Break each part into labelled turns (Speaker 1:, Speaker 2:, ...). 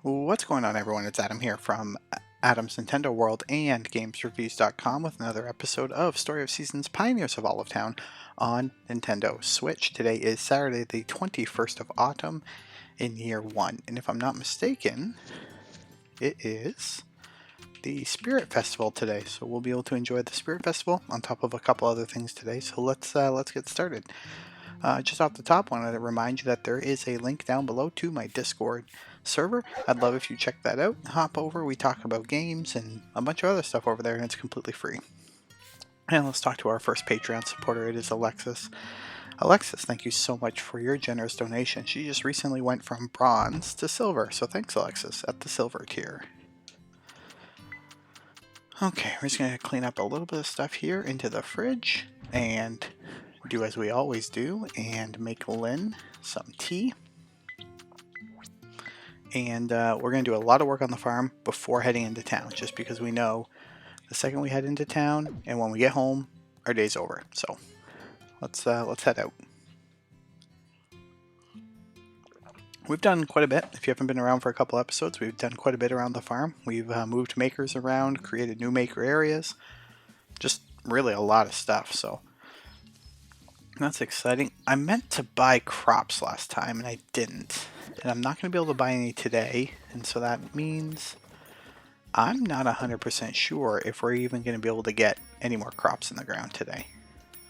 Speaker 1: What's going on, everyone? It's Adam here from Adam's Nintendo World and GamesReviews.com with another episode of Story of Seasons Pioneers of Olive Town on Nintendo Switch. Today is Saturday, the 21st of autumn in year 1. And if I'm not mistaken, it is the Spirit Festival today. So we'll be able to enjoy the Spirit Festival on top of a couple other things today. So let's get started. Just off the top, wanted to remind you that there is a link down below to my Discord server. I'd love if you check that out. Hop over, we talk about games and a bunch of other stuff over there, and it's completely free. And let's talk to our first Patreon supporter. It is Alexis. Alexis, thank you so much for your generous donation. She just recently went from bronze to silver, so thanks, Alexis, at the silver tier. Okay, we're just going to clean up a little bit of stuff here into the fridge and do as we always do and make Lynn some tea. And we're going to do a lot of work on the farm before heading into town, just because we know the second we head into town and when we get home, our day's over. So let's head out. We've done quite a bit. If you haven't been around for a couple episodes, we've done quite a bit around the farm. We've moved makers around, created new maker areas, just really a lot of stuff. So that's exciting. I meant to buy crops last time and I didn't. And I'm not going to be able to buy any today. And so that means I'm not 100% sure if we're even going to be able to get any more crops in the ground today.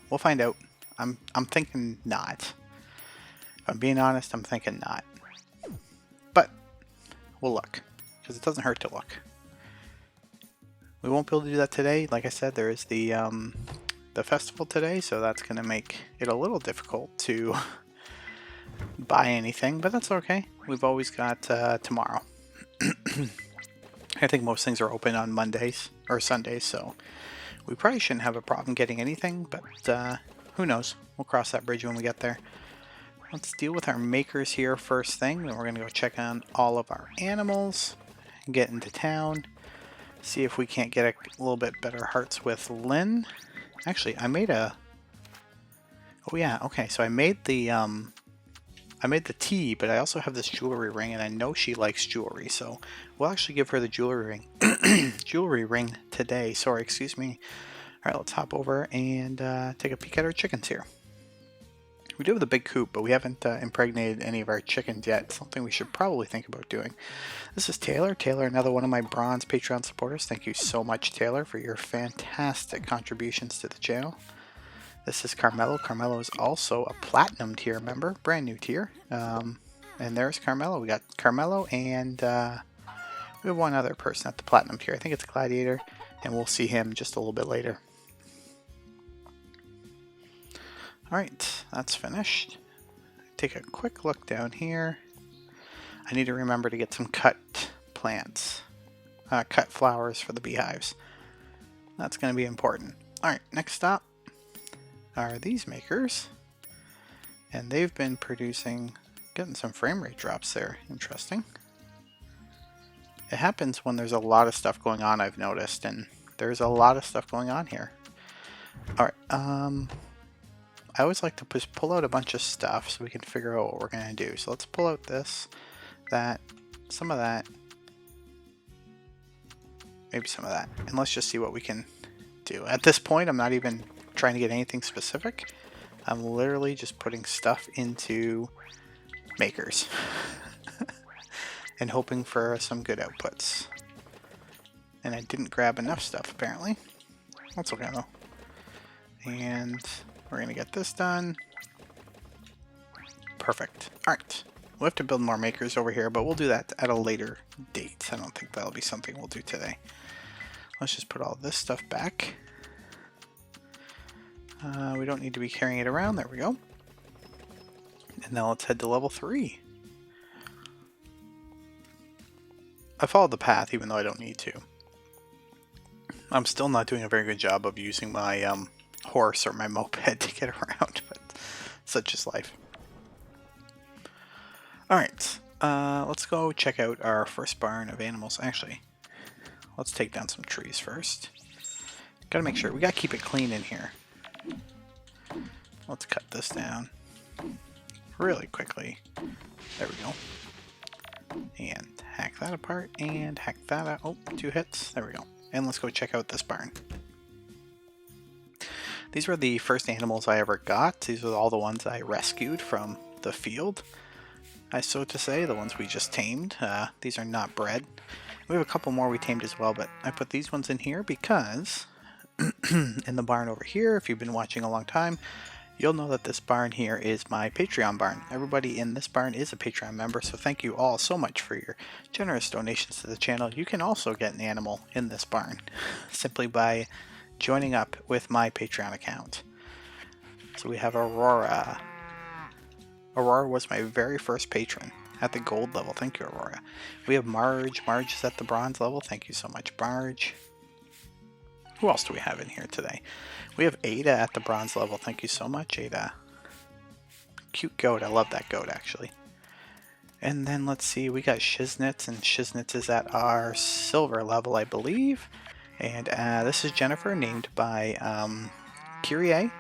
Speaker 1: We'll find out. I'm thinking not. If I'm being honest, I'm thinking not. But we'll look, because it doesn't hurt to look. We won't be able to do that today. Like I said, there is the festival today, so that's going to make it a little difficult to buy anything, but that's okay. We've always got tomorrow. I think most things are open on Mondays or Sundays, so we probably shouldn't have a problem getting anything, but who knows? We'll cross that bridge when we get there. Let's deal with our makers here first thing, then we're going to go check on all of our animals, get into town, see if we can't get a little bit better hearts with Lynn. Actually, I made a... Oh yeah, okay, so I made the tea, but I also have this jewelry ring, and I know she likes jewelry, so we'll actually give her the jewelry ring, jewelry ring today. Sorry, excuse me. All right, let's hop over and take a peek at our chickens here. We do have the big coop, but we haven't impregnated any of our chickens yet. Something we should probably think about doing. This is Taylor. Taylor, another one of my bronze Patreon supporters. Thank you so much, Taylor, for your fantastic contributions to the channel. This is Carmelo. Carmelo is also a platinum tier member, brand new tier. And there's Carmelo. We got Carmelo and we have one other person at the platinum tier. I think it's Gladiator, and we'll see him just a little bit later. Alright, that's finished. Take a quick look down here. I need to remember to get some cut plants, cut flowers for the beehives. That's going to be important. Alright, next stop are these makers, and they've been producing, getting some frame rate drops there. Interesting. It happens when there's a lot of stuff going on, I've noticed, and there's a lot of stuff going on here. Alright, I always like to just pull out a bunch of stuff so we can figure out what we're going to do. So let's pull out this, that, some of that, maybe some of that, and let's just see what we can do. At this point, I'm not even trying to get anything specific. I'm literally just putting stuff into makers and hoping for some good outputs. And I didn't grab enough stuff, apparently. That's okay, though. And we're going to get this done. Perfect. Alright. We'll have to build more makers over here, but we'll do that at a later date. I don't think that'll be something we'll do today. Let's just put all this stuff back. We don't need to be carrying it around. There we go. And now let's head to level 3. I followed the path even though I don't need to. I'm still not doing a very good job of using my horse or my moped to get around, but such is life. Alright, let's go check out our first barn of animals. Actually, let's take down some trees first. Gotta make sure, we gotta keep it clean in here. Let's cut this down really quickly. There we go. And hack that apart and hack that out. Oh, 2 hits. There we go. And let's go check out this barn. These were the first animals I ever got. These are all the ones I rescued from the field, so to say, the ones we just tamed. These are not bred. We have a couple more we tamed as well, but I put these ones in here because in the barn over here, if you've been watching a long time, you'll know that this barn here is my Patreon barn. Everybody in this barn is a Patreon member, so thank you all so much for your generous donations to the channel. You can also get an animal in this barn simply by joining up with my Patreon account. So we have Aurora. Aurora was my very first patron at the gold level. Thank you, Aurora. We have Marge. Marge is at the bronze level. Thank you so much, Marge. Who else do we have in here today? We have Ada at the bronze level. Thank you so much, Ada. Cute goat. I love that goat, actually. And then let's see. We got Shiznits, and Shiznits is at our silver level, I believe. And this is Jennifer, named by Kyrie,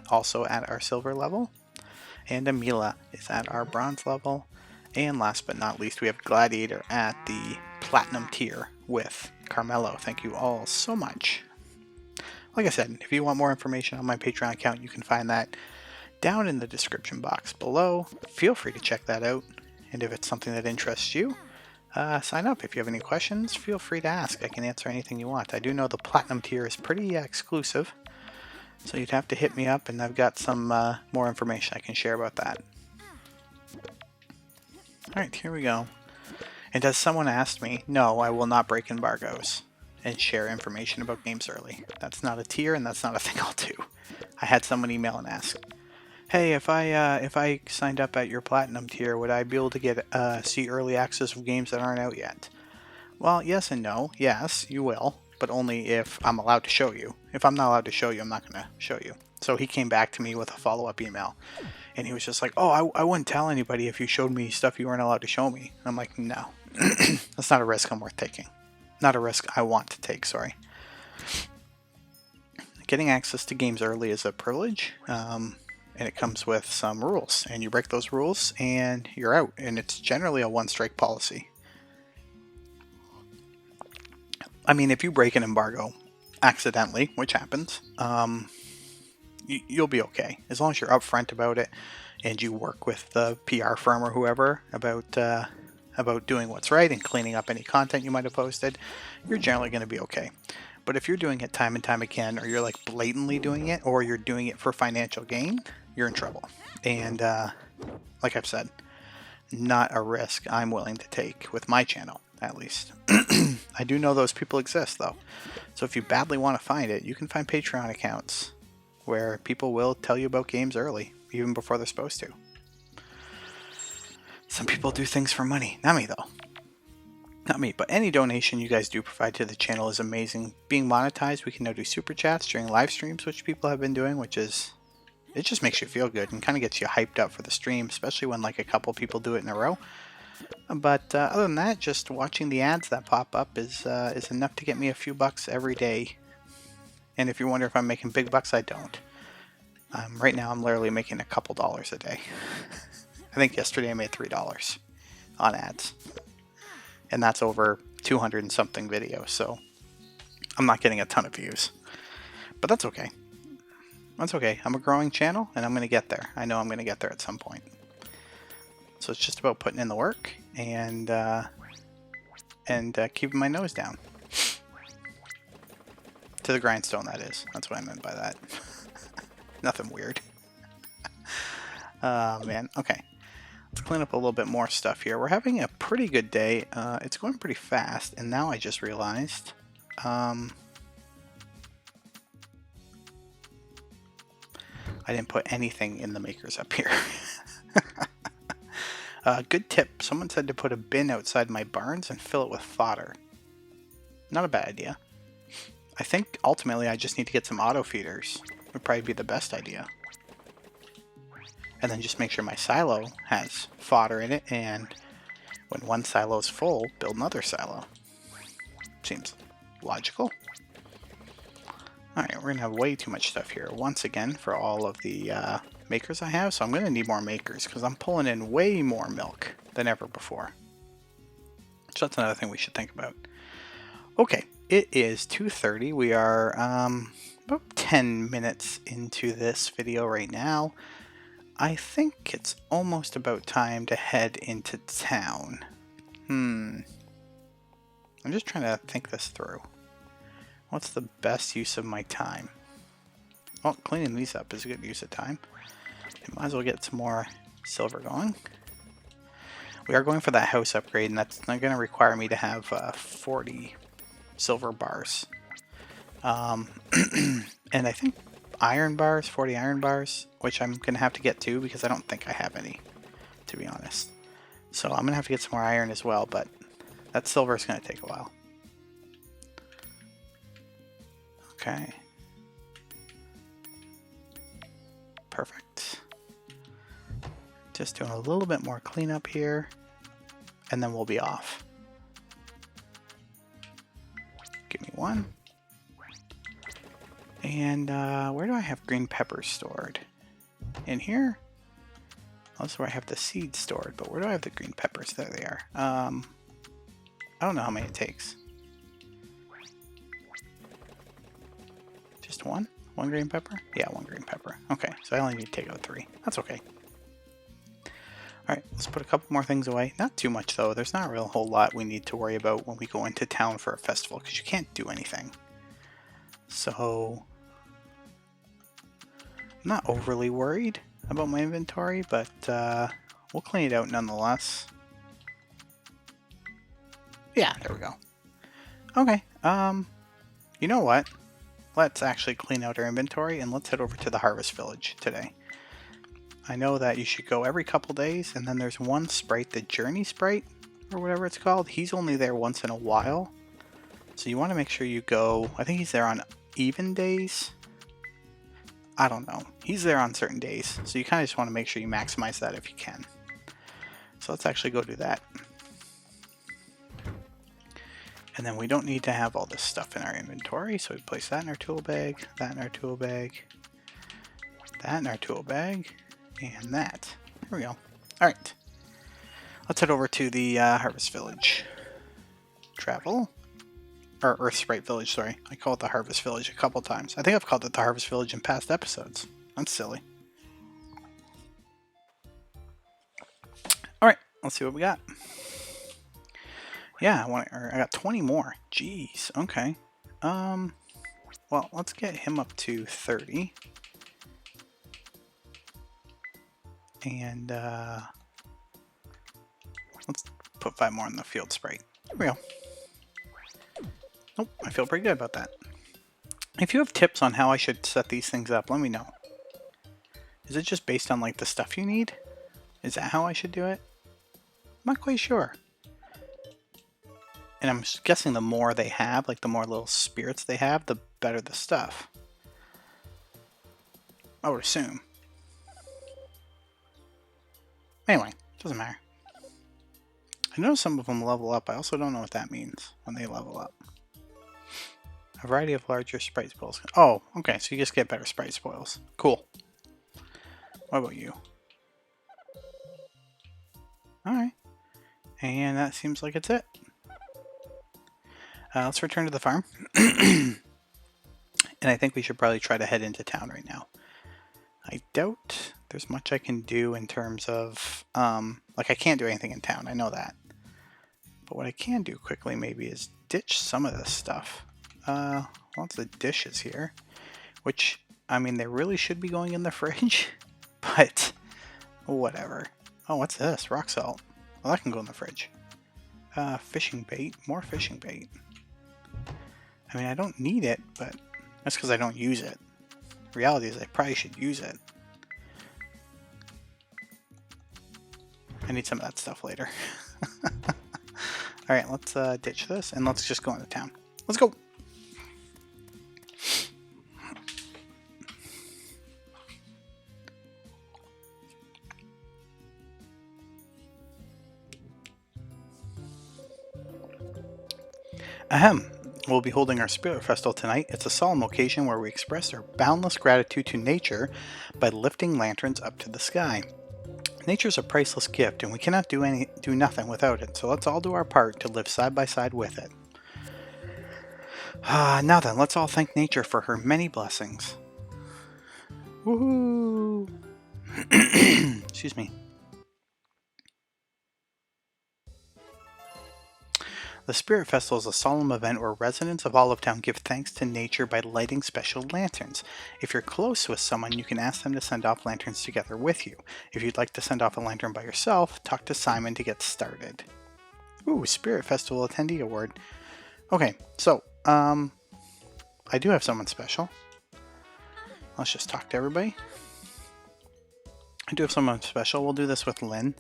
Speaker 1: also at our silver level. And Amila is at our bronze level. And last but not least, we have Gladiator at the platinum tier with Carmelo. Thank you all so much. Like I said, if you want more information on my Patreon account, you can find that down in the description box below. Feel free to check that out. And if it's something that interests you, sign up. If you have any questions, feel free to ask. I can answer anything you want. I do know the platinum tier is pretty exclusive, so you'd have to hit me up, and I've got some more information I can share about that. Alright, here we go. And as someone asked me, no, I will not break embargoes and share information about games early. That's not a tier, and that's not a thing I'll do. I had someone email and ask, hey, if I signed up at your platinum tier, would I be able to get see early access of games that aren't out yet? Well, yes and no. Yes, you will, but only if I'm allowed to show you. If I'm not allowed to show you, I'm not going to show you. So he came back to me with a follow-up email, and he was just like, oh, I wouldn't tell anybody if you showed me stuff you weren't allowed to show me. And I'm like, no, that's not a risk I'm worth taking. Not a risk I want to take, sorry. Getting access to games early is a privilege, and it comes with some rules, and you break those rules and you're out, and it's generally a one-strike policy. I mean, if you break an embargo accidentally, which happens, you'll be okay, as long as you're upfront about it and you work with the PR firm or whoever about doing what's right and cleaning up any content you might have posted. You're generally going to be okay. But if you're doing it time and time again, or you're like blatantly doing it, or you're doing it for financial gain, you're in trouble. And like I've said, not a risk I'm willing to take with my channel, at least. I do know those people exist, though. So if you badly want to find it, you can find Patreon accounts where people will tell you about games early, even before they're supposed to. Some people do things for money. Not me, though. Not me, but any donation you guys do provide to the channel is amazing. Being monetized, we can now do super chats during live streams, which people have been doing, which is, it just makes you feel good and kind of gets you hyped up for the stream, especially when like a couple people do it in a row. But other than that, just watching the ads that pop up is enough to get me a few bucks every day. And if you wonder if I'm making big bucks, I don't. Right now, I'm literally making a couple dollars a day. I think yesterday I made $3 on ads. And that's over 200 and something videos, so I'm not getting a ton of views. But that's okay. That's okay. I'm a growing channel, and I'm going to get there. I know I'm going to get there at some point. So it's just about putting in the work and keeping my nose down. To the grindstone, that is. That's what I meant by that. Nothing weird. Man. Okay. Let's clean up a little bit more stuff here. We're having a pretty good day. It's going pretty fast, and now I just realized I didn't put anything in the makers up here. Good tip. Someone said to put a bin outside my barns and fill it with fodder. Not a bad idea. I think ultimately I just need to get some auto feeders. Would probably be the best idea. And then just make sure my silo has fodder in it, and when one silo is full, build another silo. Seems logical. Alright, we're going to have way too much stuff here once again for all of the makers I have, so I'm going to need more makers because I'm pulling in way more milk than ever before. So that's another thing we should think about. Okay, it is 2:30. We are about 10 minutes into this video right now. I think it's almost about time to head into town. I'm just trying to think this through. What's the best use of my time? Well, cleaning these up is a good use of time. We might as well get some more silver going. We are going for that house upgrade, and that's not going to require me to have 40 silver bars. And I think iron bars, 40 iron bars, which I'm going to have to get to because I don't think I have any, to be honest. So I'm going to have to get some more iron as well, but that silver is going to take a while. Okay. Perfect. Just doing a little bit more cleanup here, and then we'll be off. Give me one. And where do I have green peppers stored? In here? That's where I have the seeds stored, but where do I have the green peppers? There they are. I don't know how many it takes. Just one? One green pepper? Yeah, one green pepper. Okay, so I only need to take out 3. That's okay. Alright, let's put a couple more things away. Not too much though. There's not a real whole lot we need to worry about when we go into town for a festival, because you can't do anything. So, I'm not overly worried about my inventory, but we'll clean it out nonetheless. Yeah, there we go. Okay, you know what? Let's actually clean out our inventory and let's head over to the Harvest Village today. I know that you should go every couple days, and then there's one sprite, the Journey Sprite, or whatever it's called. He's only there once in a while. So you want to make sure you go, I think he's there on even days. I don't know. He's there on certain days. So you kind of just want to make sure you maximize that if you can. So let's actually go do that. And then we don't need to have all this stuff in our inventory. So we place that in our tool bag, that in our tool bag, that in our tool bag. And that. There we go. Alright. Let's head over to the Harvest Village. Travel. Or Earth Sprite Village, sorry. I call it the Harvest Village a couple times. I think I've called it the Harvest Village in past episodes. That's silly. Alright, let's see what we got. Yeah, I got 20 more. Jeez, okay. Well, let's get him up to 30. And let's put 5 more in the field sprite. There we go. Oh, I feel pretty good about that. If you have tips on how I should set these things up, let me know. Is it just based on like the stuff you need? Is that how I should do it? I'm not quite sure. And I'm guessing the more they have, like the more little spirits they have, the better the stuff. I would assume. Anyway, doesn't matter. I know some of them level up. I also don't know what that means when they level up. A variety of larger sprite spoils. Oh, okay, so you just get better sprite spoils. Cool. What about you? Alright. And that seems like it's it. Let's return to the farm. And I think we should probably try to head into town right now. I doubt there's much I can do in terms of, like I can't do anything in town, I know that. But what I can do quickly maybe is ditch some of this stuff. Lots of dishes here, which, I mean, they really should be going in the fridge, but whatever. Oh, what's this? Rock salt. Well, that can go in the fridge. Fishing bait, more fishing bait. I mean, I don't need it, but that's because I don't use it. The reality is I probably should use it. I need some of that stuff later. Alright, let's ditch this and let's just go into town. Let's go! Ahem. We'll be holding our Spirit Festival tonight. It's a solemn occasion where we express our boundless gratitude to nature by lifting lanterns up to the sky. Nature's a priceless gift, and we cannot do nothing without it, so let's all do our part to live side by side with it. Now then, let's all thank nature for her many blessings. Woohoo! Excuse me. The Spirit Festival is a solemn event where residents of Olive Town give thanks to nature by lighting special lanterns. If you're close with someone, you can ask them to send off lanterns together with you. If you'd like to send off a lantern by yourself, talk to Simon to get started. Ooh, Spirit Festival Attendee Award. Okay, so, I do have someone special. Let's just talk to everybody. I do have someone special. We'll do this with Lynn.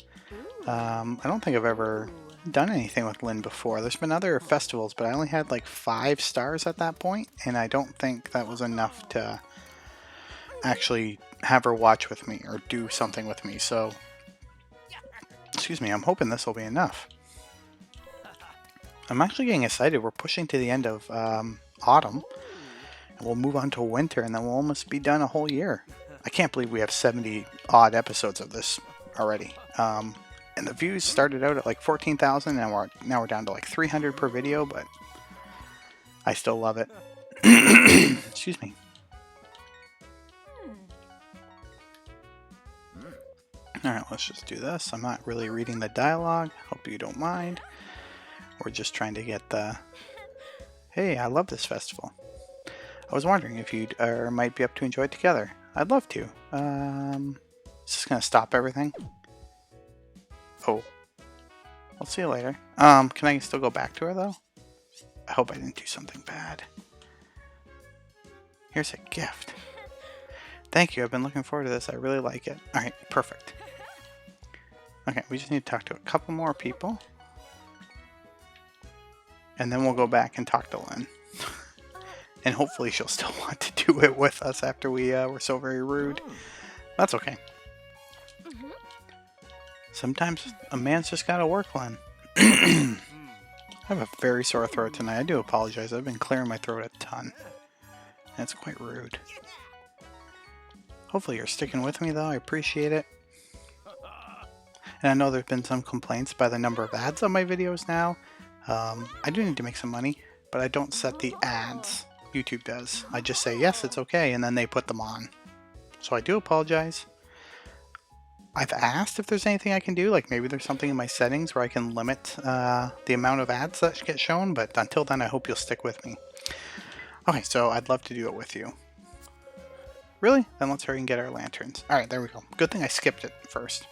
Speaker 1: I don't think I've ever done anything with Lynn before. There's been other festivals, but I only had like 5 stars at that point, and I don't think that was enough to actually have her watch with me or do something with me. So, excuse me, I'm hoping this will be enough. I'm actually getting excited. We're pushing to the end of autumn, and we'll move on to winter, and then we'll almost be done a whole year. I can't believe we have 70 odd episodes of this already. And the views started out at like 14,000, and now we're down to like 300 per video, but I still love it. Excuse me. Alright, let's just do this. I'm not really reading the dialogue. Hope you don't mind. We're just trying to get the... Hey, I love this festival. I was wondering if you'd might be up to enjoy it together. I'd love to. Is this going to stop everything? Oh. I'll see you later. Can I still go back to her, though? I hope I didn't do something bad. Here's a gift. Thank you. I've been looking forward to this. I really like it. Alright, perfect. Okay, we just need to talk to a couple more people. And then we'll go back and talk to Lynn. And hopefully she'll still want to do it with us after we were so very rude. That's okay. Sometimes a man's just gotta work, Lynn. I have a very sore throat tonight. I do apologize. I've been clearing my throat a ton. And it's quite rude. Hopefully you're sticking with me, though. I appreciate it. And I know there's been some complaints by the number of ads on my videos now. I do need to make some money, but I don't set the ads. YouTube does. I just say, yes, it's okay, and then they put them on. So I do apologize. I've asked if there's anything I can do, like maybe there's something in my settings where I can limit the amount of ads that get shown, but until then I hope you'll stick with me. Okay, so I'd love to do it with you. Really? Then let's hurry and get our lanterns. Alright, there we go. Good thing I skipped it first.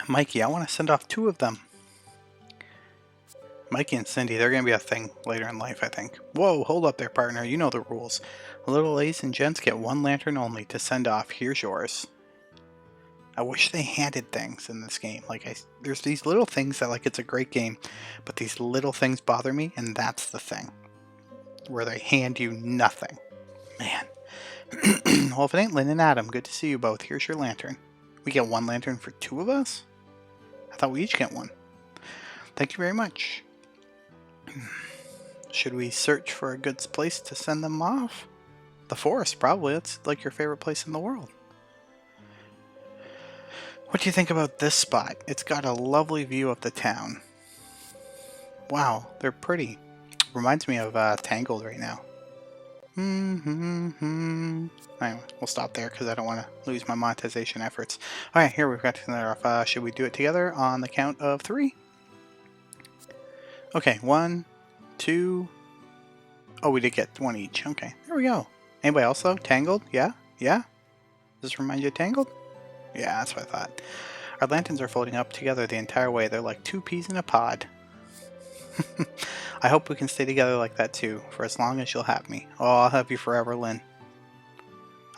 Speaker 1: Mikey, I want to send off 2 of them. Mikey and Cindy, they're going to be a thing later in life, I think. Whoa, hold up there, partner. You know the rules. Little ladies and gents get 1 lantern only to send off. Here's yours. I wish they handed things in this game. Like, there's these little things that, like, it's a great game, but these little things bother me, and that's the thing. Where they hand you nothing. Man. Well, if it ain't Lynn and Adam, good to see you both. Here's your lantern. We get 1 lantern for 2 of us? I thought we each get 1. Thank you very much. Should we search for a good place to send them off? The forest, probably. It's like your favorite place in the world. What do you think about this spot? It's got a lovely view of the town. Wow, they're pretty. Reminds me of Tangled right now. Anyway, we'll stop there because I don't want to lose my monetization efforts. Alright, here we've got to start off. Should we do it together on the count of 3? Okay, 1, 2. Oh, we did get 1 each. Okay, there we go. Anybody else though? Tangled? Yeah? Yeah? Does this remind you of Tangled? Yeah, that's what I thought. Our lanterns are floating up together the entire way. They're like 2 peas in a pod. I hope we can stay together like that too, for as long as you'll have me. Oh, I'll have you forever, Lynn.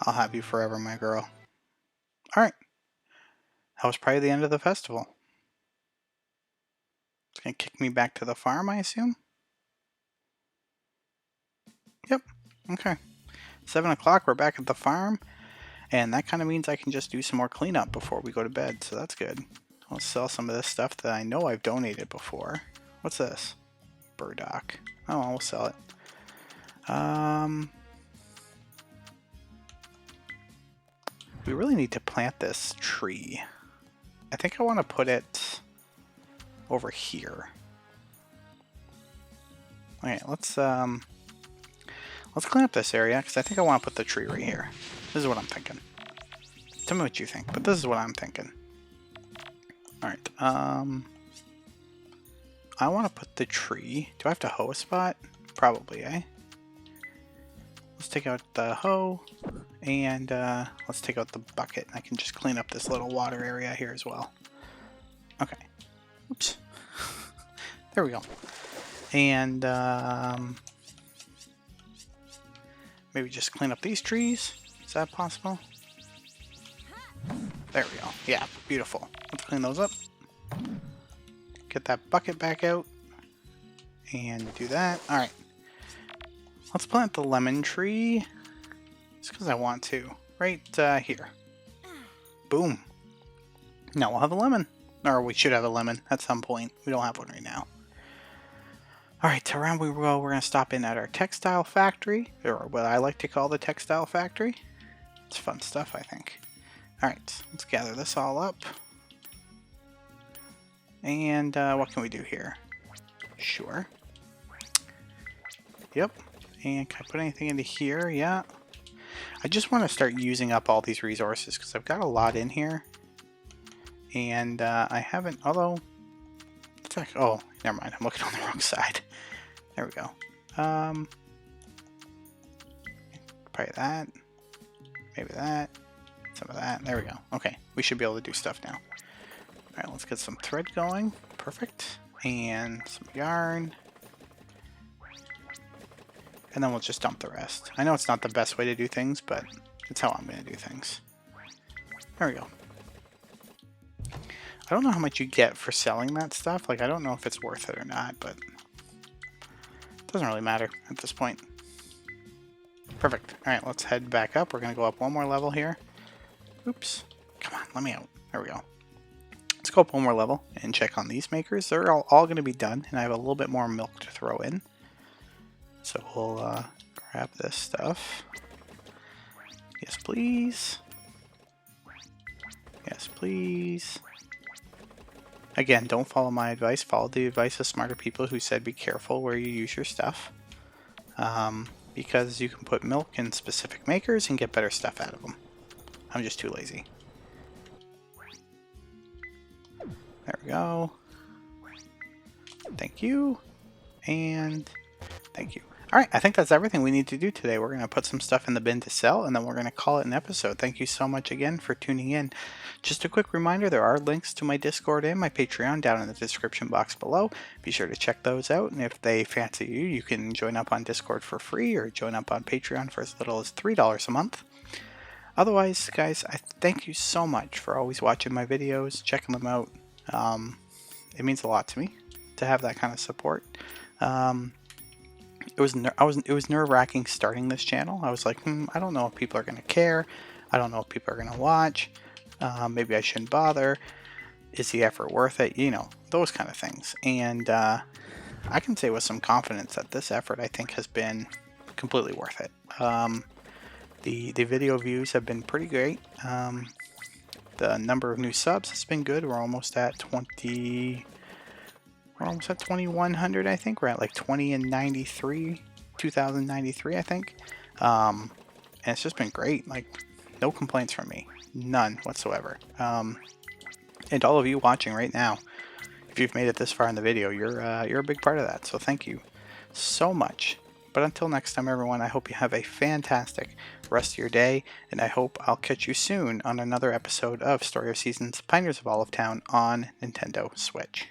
Speaker 1: I'll have you forever, my girl. Alright. That was probably the end of the festival. It's gonna kick me back to the farm, I assume? Yep. Okay. 7 o'clock, we're back at the farm. And that kind of means I can just do some more cleanup before we go to bed, so that's good. I'll sell some of this stuff that I know I've donated before. What's this? Burdock. Oh, well, we'll sell it. we really need to plant this tree. I think I want to put it over here. Okay, let's clean up this area because I think I want to put the tree right here. This is what I'm thinking. Tell me what you think, but this is what I'm thinking. Alright, I want to put the tree. Do I have to hoe a spot? Probably, eh? Let's take out the hoe, and let's take out the bucket. I can just clean up this little water area here as well. Okay. Oops. There we go. And maybe just clean up these trees. Is that possible? There we go. Yeah, beautiful. Let's clean those up. Get that bucket back out. And do that. Alright. Let's plant the lemon tree. Just because I want to. Right here. Boom. Now we'll have a lemon. Or we should have a lemon at some point. We don't have one right now. Alright, around we go, we're going to stop in at our textile factory. Or what I like to call the textile factory. It's fun stuff, I think. Alright, let's gather this all up. And what can we do here? Sure. Yep. And can I put anything into here? Yeah. I just want to start using up all these resources because I've got a lot in here. And I haven't, although, it's like, oh, never mind. I'm looking on the wrong side. There we go. Probably that. Maybe that. Some of that. There we go. Okay. We should be able to do stuff now. Alright, let's get some thread going. Perfect. And some yarn. And then we'll just dump the rest. I know it's not the best way to do things, but it's how I'm going to do things. There we go. I don't know how much you get for selling that stuff. Like, I don't know if it's worth it or not, but it doesn't really matter at this point. Perfect. Alright, let's head back up. We're going to go up one more level here. Oops. Come on, let me out. There we go. Let's go up one more level and check on these makers. They're all going to be done, and I have a little bit more milk to throw in. So we'll grab this stuff. Yes, please. Yes, please. Again, don't follow my advice. Follow the advice of smarter people who said be careful where you use your stuff. Because you can put milk in specific makers and get better stuff out of them. I'm just too lazy. There we go. Thank you. And thank you. Alright, I think that's everything we need to do today. We're going to put some stuff in the bin to sell, and then we're going to call it an episode. Thank you so much again for tuning in. Just a quick reminder, there are links to my Discord and my Patreon down in the description box below. Be sure to check those out, and if they fancy you, you can join up on Discord for free or join up on Patreon for as little as $3 a month. Otherwise, guys, I thank you so much for always watching my videos, checking them out. It means a lot to me to have that kind of support. It was nerve-wracking starting this channel. I was like, I don't know if people are going to care. I don't know if people are going to watch. Maybe I shouldn't bother. Is the effort worth it? You know, those kind of things. And I can say with some confidence that this effort, I think, has been completely worth it. The video views have been pretty great. The number of new subs has been good. We're almost at 2100, I think. We're at like 2093, I think. And it's just been great. Like, no complaints from me. None whatsoever. And all of you watching right now, if you've made it this far in the video, you're a big part of that. So thank you so much. But until next time, everyone, I hope you have a fantastic rest of your day, and I hope I'll catch you soon on another episode of Story of Seasons Pioneers of Olive Town on Nintendo Switch.